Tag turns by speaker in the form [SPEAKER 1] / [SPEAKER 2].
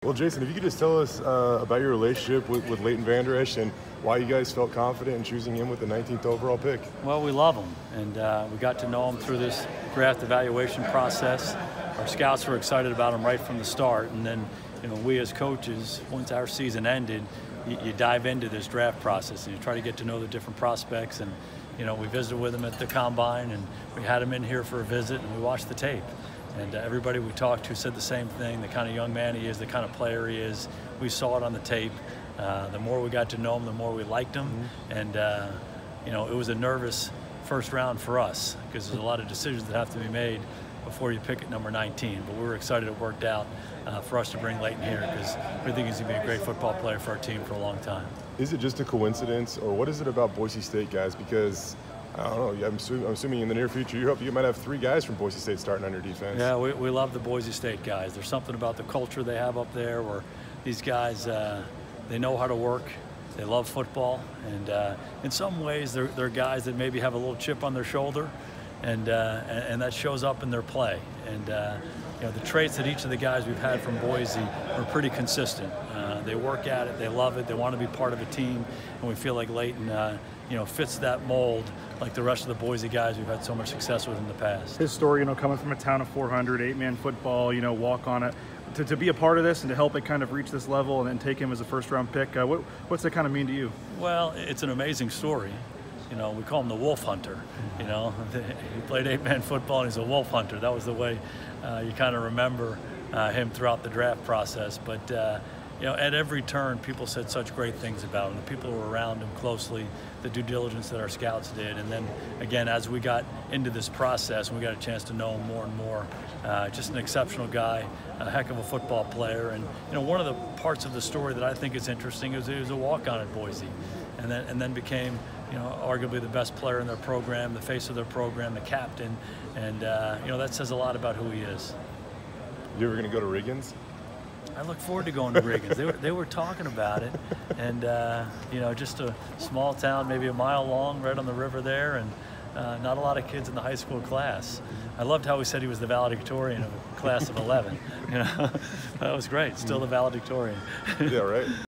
[SPEAKER 1] Well, Jason, if you could just tell us about your relationship with Leighton Vander Esch and why you guys felt confident in choosing him with the 19th overall pick.
[SPEAKER 2] Well, we love him, and we got to know him through this draft evaluation process. Our scouts were excited about him right from the start, and then we as coaches, once our season ended, you dive into this draft process and you try to get to know the different prospects. And we visited with him at the combine, and we had him in here for a visit, and we watched the tape. And everybody we talked to said the same thing, the kind of young man he is, the kind of player he is. We saw it on the tape. The more we got to know him, the more we liked him. And it was a nervous first round for us because there's a lot of decisions that have to be made before you pick at number 19. But we were excited it worked out for us to bring Leighton here because we think he's going to be a great football player for our team for a long time.
[SPEAKER 1] Is it just a coincidence, or what is it about Boise State guys? Because I don't know, I'm assuming in the near future you might have 3 guys from Boise State starting on your defense.
[SPEAKER 2] Yeah, we love the Boise State guys. There's something about the culture they have up there where these guys, they know how to work. They love football, and in some ways they're guys that maybe have a little chip on their shoulder, and that shows up in their play. And the traits that each of the guys we've had from Boise are pretty consistent. They work at it, they love it, they want to be part of a team, and we feel like Leighton fits that mold like the rest of the Boise guys we've had so much success with in the past.
[SPEAKER 3] His story, coming from a town of 400, 8-man football, walk on it, to be a part of this and to help it kind of reach this level and then take him as a first-round pick, what's that kind of mean to you?
[SPEAKER 2] Well, it's an amazing story. We call him the wolf hunter. He played 8-man football and he's a wolf hunter. That was the way you kind of remember him throughout the draft process. But at every turn, people said such great things about him. The people who were around him closely, the due diligence that our scouts did. And then, again, as we got into this process, we got a chance to know him more and more. Just an exceptional guy, a heck of a football player. And one of the parts of the story that I think is interesting is he was a walk-on at Boise, and then became arguably the best player in their program, the face of their program, the captain. And that says a lot about who he is.
[SPEAKER 1] You ever going to go to Riggins?
[SPEAKER 2] I look forward to going to Riggins. They were talking about it, and just a small town, maybe a mile long, right on the river there, and not a lot of kids in the high school class. I loved how he said he was the valedictorian of a class of 11. That was great. Still the valedictorian.
[SPEAKER 1] Yeah, right.